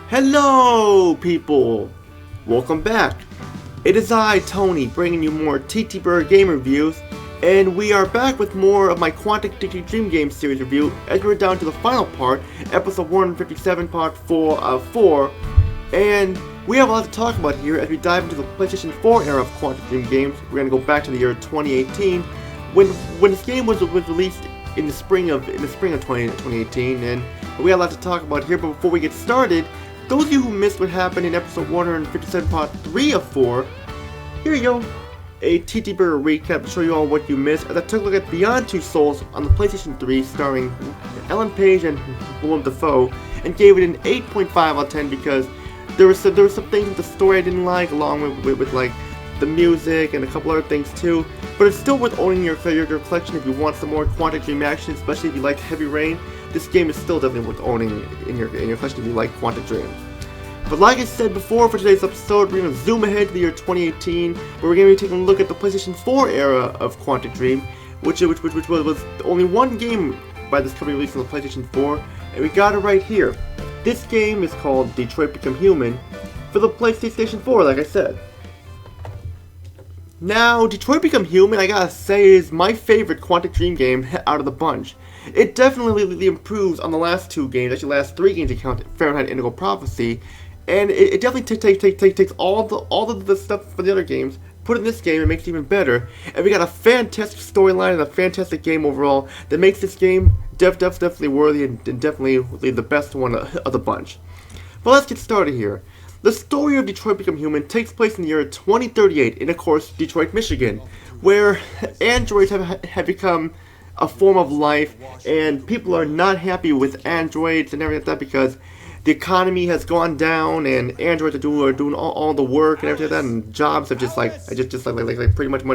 Hello, people! Welcome back. It is I, Tony, bringing you more TTBurger game reviews, and we are back with more of my Quantic Dream Games Series review as we're down to the final part, episode 157, part 4 of 4, and we have a lot to talk about here as we dive into the PlayStation 4 era of Quantic Dream Games. We're going to go back to the year 2018, when this game was released in the spring of 2018, and we have a lot to talk about here. But before we get started, those of you who missed what happened in episode 157 part 3 of 4, here you go, a TTBurger recap to show you all what you missed as I took a look at Beyond Two Souls on the PlayStation 3 starring Ellen Page and Willem Dafoe, and gave it an 8.5 out of 10 because there were some things with the story I didn't like, along with like the music and a couple other things too, but it's still worth owning your collection if you want some more Quantic Dream action, especially if you like Heavy Rain. This game is still definitely worth owning in your collection if you like Quantic Dream. But like I said before, for today's episode, we're going to zoom ahead to the year 2018, where we're going to be taking a look at the PlayStation 4 era of Quantic Dream, which was only one game by this company released on the PlayStation 4, and we got it right here. This game is called Detroit Become Human for the PlayStation 4, like I said. Now, Detroit Become Human, I gotta say, is my favorite Quantic Dream game out of the bunch. It definitely improves on the last two games, actually the last three games if you count Fahrenheit Indigo Prophecy, and it definitely takes all the stuff from the other games, put it in this game, and makes it even better. And we got a fantastic storyline and a fantastic game overall that makes this game definitely worthy and definitely the best one of the bunch. But let's get started here. The story of Detroit Become Human takes place in the year 2038 in, of course, Detroit, Michigan, where androids have become a form of life, and people are not happy with androids and everything like that because the economy has gone down and androids are doing all the work and everything like that, and jobs have just pretty much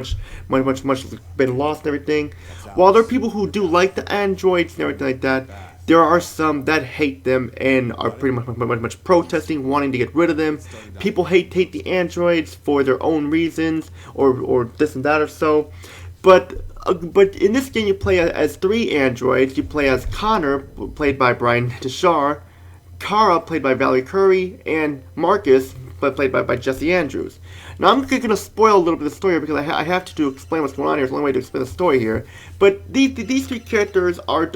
been lost and everything. While there are people who do like the androids and everything like that, there are some that hate them and are pretty much protesting, wanting to get rid of them. People hate the androids for their own reasons, or this and that or so. But in this game you play as three androids. You play as Connor, played by Brian Tishar, Kara, played by Valerie Curry, and Marcus, played by Jesse Andrews. Now I'm going to spoil a little bit of the story because I have to explain what's going on here. It's the only way to explain the story here. But these three characters have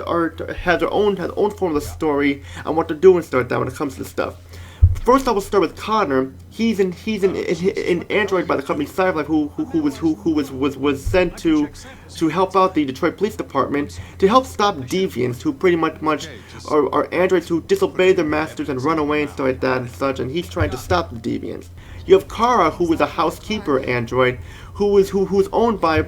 their own form of the story and what they're doing stuff like that when it comes to this stuff. First, I will start with Connor. He's an android by the company Cyberlife who was sent to help out the Detroit Police Department to help stop deviants who pretty much are androids who disobey their masters and run away and stuff like that and such. And he's trying to stop the deviants. You have Kara, who is a housekeeper android, who is owned by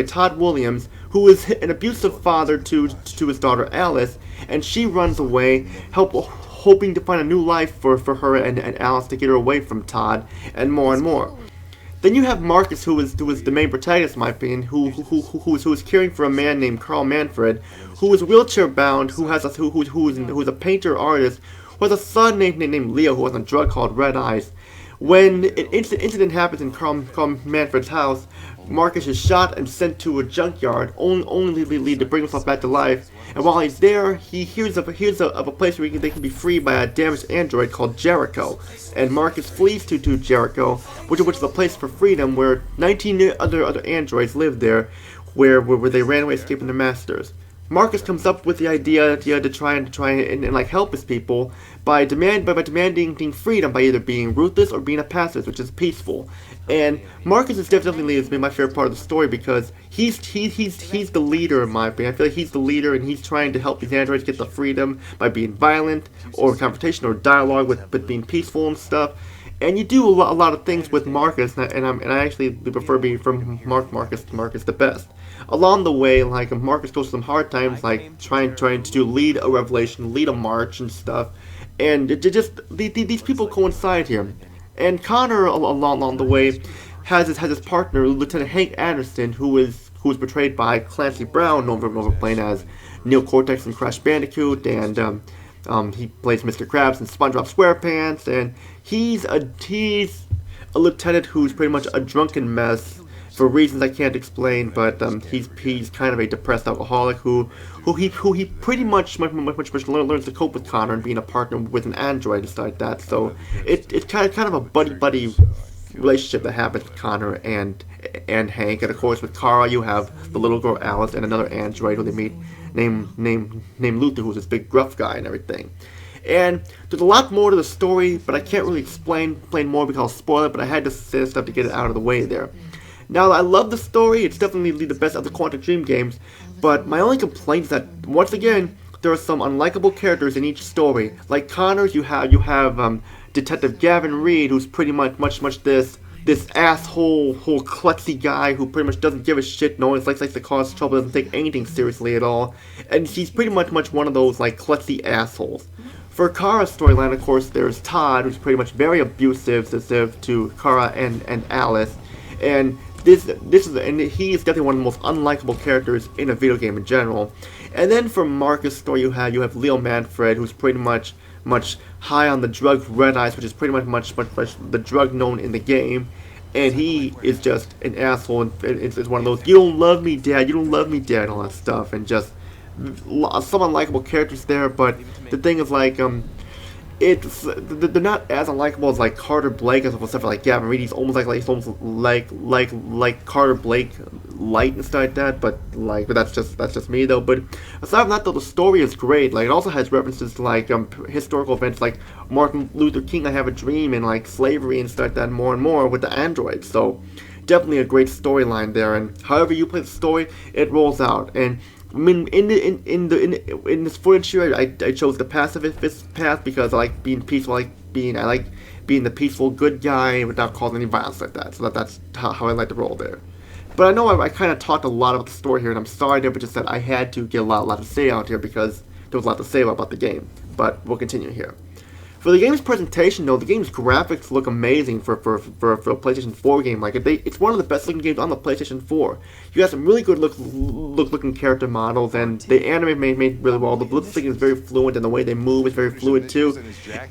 Todd Williams, who is an abusive father to his daughter Alice, and she runs away, hoping to find a new life for her and Alice to get her away from Todd, and more and more. Then you have Marcus, who is the main protagonist, in my opinion, who is caring for a man named Carl Manfred, who is wheelchair bound, who is a painter artist, who has a son named Leo, who has a drug called Red Eyes. When an incident happens in Carl Manfred's house, Marcus is shot and sent to a junkyard, only to bring himself back to life. And while he's there, he hears of a place where they can be freed by a damaged android called Jericho. And Marcus flees to Jericho, which is a place for freedom, where 19 other androids live there, where they ran away escaping their masters. Marcus comes up with the idea to try and like help his people by demanding freedom by either being ruthless or being a pacifist, which is peaceful. And Marcus is definitely my favorite part of the story because he's the leader in my opinion. I feel like he's the leader and he's trying to help these androids get the freedom by being violent or confrontation or dialogue with being peaceful and stuff. And you do a lot of things with Marcus, and I actually prefer being from Marcus the best. Along the way, like Marcus goes through some hard times, like trying to lead a revelation, lead a march and stuff, and these people coincide here. And Connor along the way has his partner Lieutenant Hank Anderson, who is portrayed by Clancy Brown, known for playing as Neil Cortex in Crash Bandicoot, and he plays Mr. Krabs in SpongeBob SquarePants, and he's a lieutenant who's pretty much a drunken mess, for reasons I can't explain. But he's kind of a depressed alcoholic who he pretty much learns to cope with Connor and being a partner with an android and stuff like that. So it's kind of a buddy relationship that happens with Connor and Hank. And of course with Kara you have the little girl Alice and another android who they meet named Luther, who's this big gruff guy and everything. And there's a lot more to the story, but I can't really explain more because I'll spoil it, but I had to say this stuff to get it out of the way there. Now, I love the story, it's definitely the best of the Quantic Dream games, but my only complaint is that, once again, there are some unlikable characters in each story. Like Connor's, you have Detective Gavin Reed, who's pretty much this asshole, klutzy guy who pretty much doesn't give a shit, no one likes to cause trouble, doesn't take anything seriously at all, and he's pretty much one of those, like, klutzy assholes. For Kara's storyline, of course, there's Todd, who's pretty much very abusive to Kara and Alice, and he is definitely one of the most unlikable characters in a video game in general. And then for Marcus' story, you have Leo Manfred, who's pretty much high on the drug Red Ice, which is pretty much the drug known in the game, and he is just an asshole, and it's one of those, you don't love me, Dad, and all that stuff, and just some unlikable characters there. But the thing is, like, they're not as unlikable as like Carter Blake as except for like Gavin Reed. He's almost like Carter Blake light and stuff like that. But that's just me though. But aside from that though, the story is great. Like it also has references to like historical events like Martin Luther King, I Have a Dream, and like slavery and stuff like that more and more with the androids. So definitely a great storyline there. And however you play the story, it rolls out. And I mean, in this footage here, I chose the pacifist path because I like being peaceful. I like being the peaceful good guy without causing any violence like that. So that's how I like to roll there. But I know I kind of talked a lot about the story here, and I'm sorry there, but just that I had to get a lot to say out here because there was a lot to say about the game. But we'll continue here. For the game's presentation, though, the game's graphics look amazing for a PlayStation 4 game. Like it's one of the best looking games on the PlayStation 4. You got some really good looking character models, and the anime made really well. The lip syncing is very fluent, and the way they move is very fluid too.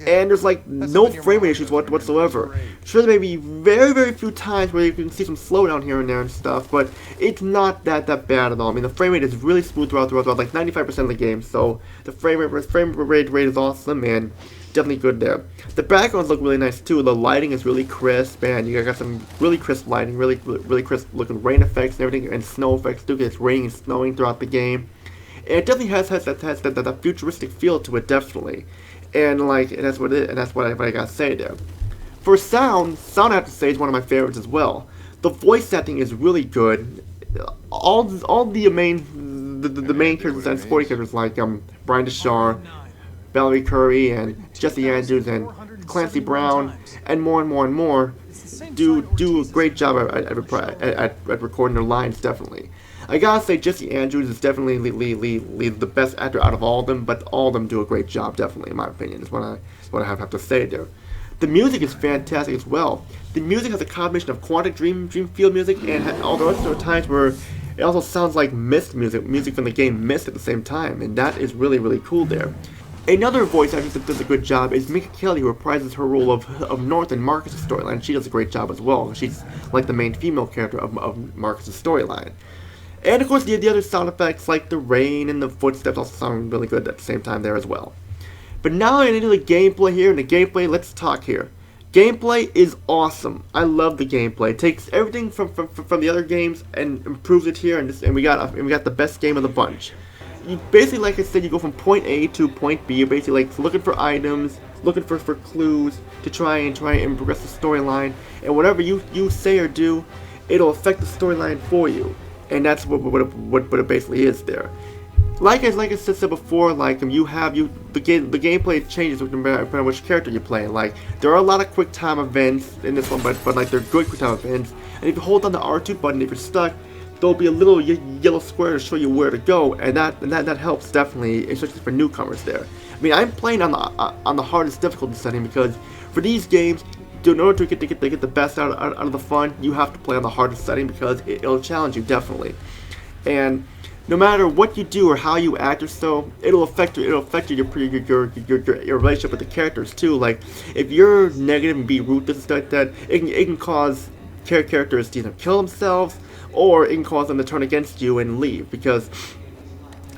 And there's like no frame rate issues whatsoever. Sure, there may be very few times where you can see some slowdown here and there and stuff, but it's not that bad at all. I mean, the frame rate is really smooth throughout, like 95% of the game. So the frame rate is awesome, and definitely good there. The backgrounds look really nice too. The lighting is really crisp, and you got some really crisp lighting, really crisp looking rain effects and everything, and snow effects too. It's raining and snowing throughout the game. And it definitely has that futuristic feel to it, definitely. And like, and that's what it is, and that's what I gotta say there. For sound I have to say is one of my favorites as well. The voice acting is really good. All the main characters and supporting characters like Brian Deshar, Valerie Curry, and Jesse Andrews, and Clancy Brown, and more do a great job at recording their lines, definitely. I gotta say Jesse Andrews is definitely the best actor out of all of them, but all of them do a great job, definitely, in my opinion, is what I have to say there. The music is fantastic as well. The music has a combination of Quantic Dream field music, and although there are times where it also sounds like Myst music from the game Myst at the same time, and that is really cool there. Another voice actress that does a good job is Mika Kelly, who reprises her role of North in Marcus' storyline. She does a great job as well. She's like the main female character of Marcus' storyline. And of course the other sound effects like the rain and the footsteps also sound really good at the same time there as well. But now I'm into the gameplay here, and the gameplay, let's talk here. Gameplay is awesome. I love the gameplay. It takes everything from the other games and improves it here, and we got the best game of the bunch. You basically, like I said, you go from point A to point B. You're basically like looking for items, looking for clues to try and progress the storyline. And whatever you say or do, it'll affect the storyline for you. And that's what it basically is there. Like I said before, like the gameplay changes depending on which character you play. Like there are a lot of quick time events in this one, but like they're good quick time events. And if you hold down the R2 button, if you're stuck, there'll be a little yellow square to show you where to go, and that helps definitely, especially for newcomers there. I mean, I'm playing on the hardest difficulty setting because for these games, in order to get the best out of the fun, you have to play on the hardest setting because it'll challenge you definitely. And no matter what you do or how you act or so, it'll affect your relationship with the characters too. Like if you're negative and be ruthless and stuff like that, it can cause characters either kill themselves, or it can cause them to turn against you and leave, because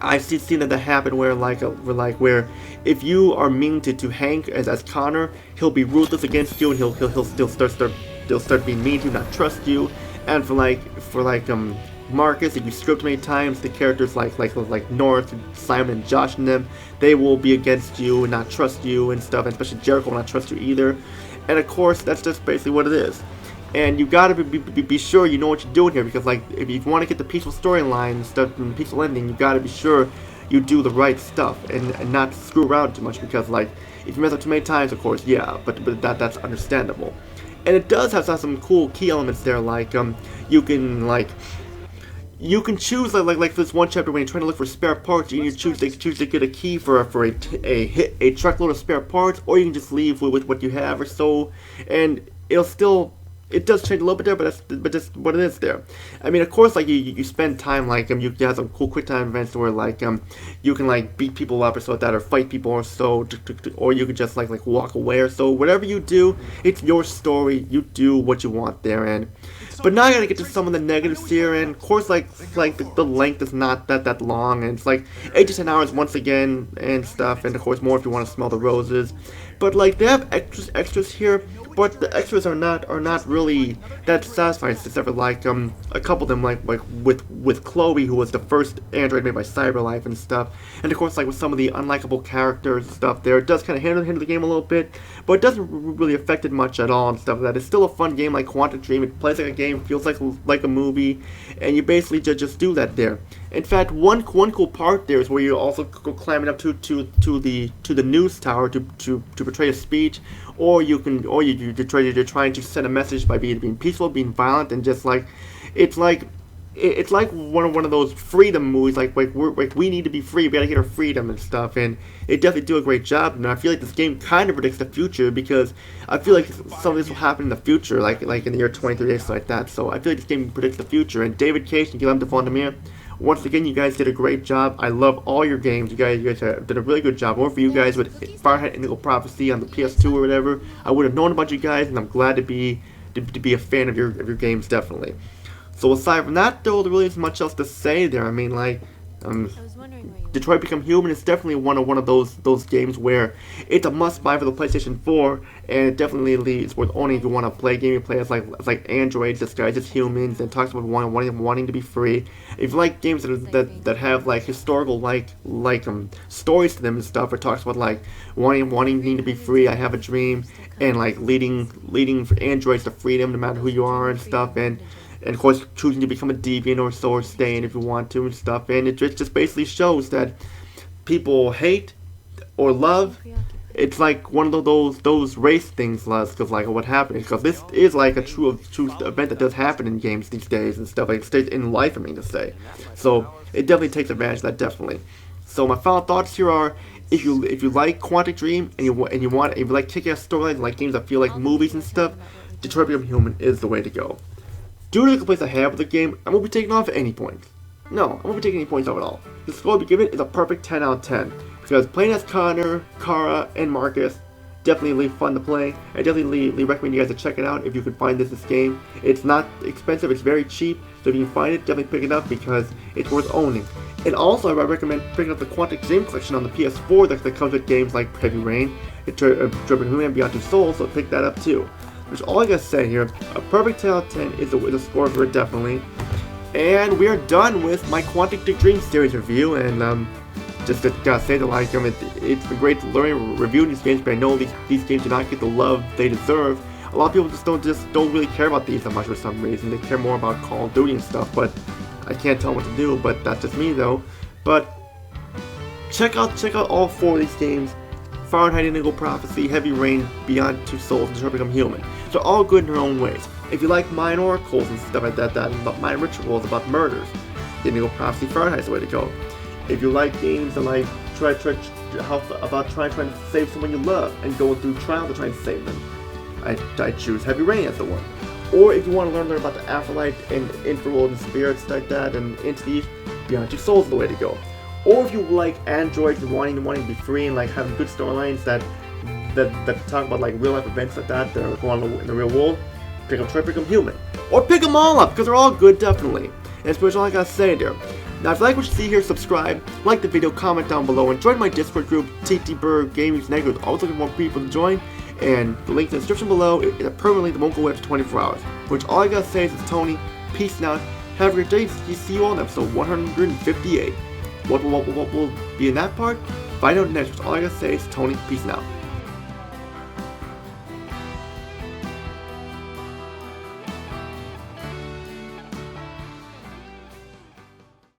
I've seen that happen where where if you are mean to Hank as Connor, he'll be ruthless against you, and he'll start being mean to you, not trust you. And for Marcus, if you script many times, the characters like North, Simon, and Josh and them, they will be against you and not trust you and stuff, and especially Jericho will not trust you either. And of course, that's just basically what it is. And you gotta be sure you know what you're doing here, because like if you want to get the peaceful storyline and stuff and peaceful ending, you gotta be sure you do the right stuff and not screw around too much, because like if you mess up too many times, of course, yeah, but that's understandable. And it does have some cool key elements there, like you can choose like this one chapter when you're trying to look for spare parts. You can choose to get a key for a truckload of spare parts, or you can just leave with what you have or so, and it does change a little bit there, but just what it is there. I mean, of course, like you spend time you have some cool quick time events where you can like beat people up or so like that, or fight people or so, or you can just like walk away or so. Whatever you do, it's your story. You do what you want there, and. But now I gotta get to some of the negatives here, and of course, the length is not that long, and it's like 8 to 10 hours once again, and stuff, and of course more if you want to smell the roses. But like they have extras here, but the extras are not really that satisfying, except for a couple of them like with Chloe, who was the first android made by CyberLife and stuff, and of course like with some of the unlikable characters and stuff there, it does kind of hinder the game a little bit, but it doesn't really affect it much at all and stuff like that. It's still a fun game like Quantic Dream. It plays like a game, feels like a movie, and you basically just do that there. In fact, one cool part there is where you also go climbing up to the news tower to portray a speech, or you're trying to send a message by being peaceful, being violent, and just it's like one of those freedom movies, like we need to be free, we gotta get our freedom and stuff, and it definitely do a great job. And I feel like this game kind of predicts the future, because I feel like some of this will happen in the future, like in the year 2030 or something like that. So I feel like this game predicts the future. And David Cage and Guillaume Devondemir, once again, you guys did a great job. I love all your games. You guys did a really good job. Or for you guys with Fahrenheit Indigo Prophecy on the PS2 or whatever, I would have known about you guys, and I'm glad to be a fan of your games, definitely. So aside from that, though, there really isn't much else to say there. I mean, Detroit Become Human is definitely one of those games where it's a must-buy for the PlayStation 4, and it definitely is worth owning if you want to play a game you play as like androids disguised as humans, and talks about wanting to be free. If you like games that have like historical stories to them and stuff, it talks about like wanting to be free. I have a dream, and like leading androids to freedom no matter who you are and stuff, and of course choosing to become a deviant or staying if you want to and stuff. And it just basically shows that people hate or love. It's like one of those race things, because like what happened, because this is like a true event that does happen in games these days and stuff, like stays in life, I mean to say. So it definitely takes advantage of that, definitely. So my final thoughts here are, if you like Quantic Dream and you like kick-ass storylines, like games that feel like movies and stuff, Detroit Become Human is the way to go. Due to the complaints I have with the game, I won't be taking off any points. No, I won't be taking any points off at all. The score I'll be given is a perfect 10 out of 10. Because playing as Connor, Kara, and Marcus, definitely fun to play. I definitely recommend you guys to check it out if you can find this game. It's not expensive, it's very cheap, so if you can find it, definitely pick it up because it's worth owning. And also, I recommend picking up the Quantic Dream Collection on the PS4 that comes with games like Heavy Rain, Detroit Become Human, and Beyond Two Souls, so pick that up too. Which all I gotta say here, a perfect 10 out of 10 is a score for it, definitely. And we are done with my Quantic Dream Series review, and just gotta say that it's been great learning reviewing these games, but I know these games do not get the love they deserve. A lot of people just don't really care about these that much for some reason. They care more about Call of Duty and stuff, but I can't tell them what to do. But that's just me though. But check out all 4 of these games: Fahrenheit Indigo Prophecy, Heavy Rain, Beyond Two Souls, and Detroit Become Human. They're all good in their own ways. If you like Mind Oracles and stuff like that about Mind Rituals, about murders, Indigo Prophecy, Fahrenheit's the way to go. If you like games that trying to save someone you love and going through trials to try and save them, I choose Heavy Rain as the one. Or if you want to learn about the afterlife and infraworld and spirits like that and entities, Beyond Two Souls is the way to go. Or if you like androids and wanting to be free and like having good storylines that talk about like real life events like that are going on in the real world, pick up Detroit Become Human. or pick them all up, because they're all good, definitely. And that's pretty much all I gotta say there. Now, if you like what you see here, subscribe, like the video, comment down below, and join my Discord group, TTBurger Gaming Series. Always looking for more people to join, and the link in the description below is a permanent link that won't go away after 24 hours. Which all I gotta say is it's Tony, peace out, have a great day, see you all in episode 158. What will be in that part? Find out next. All I gotta say is Tony, peace out.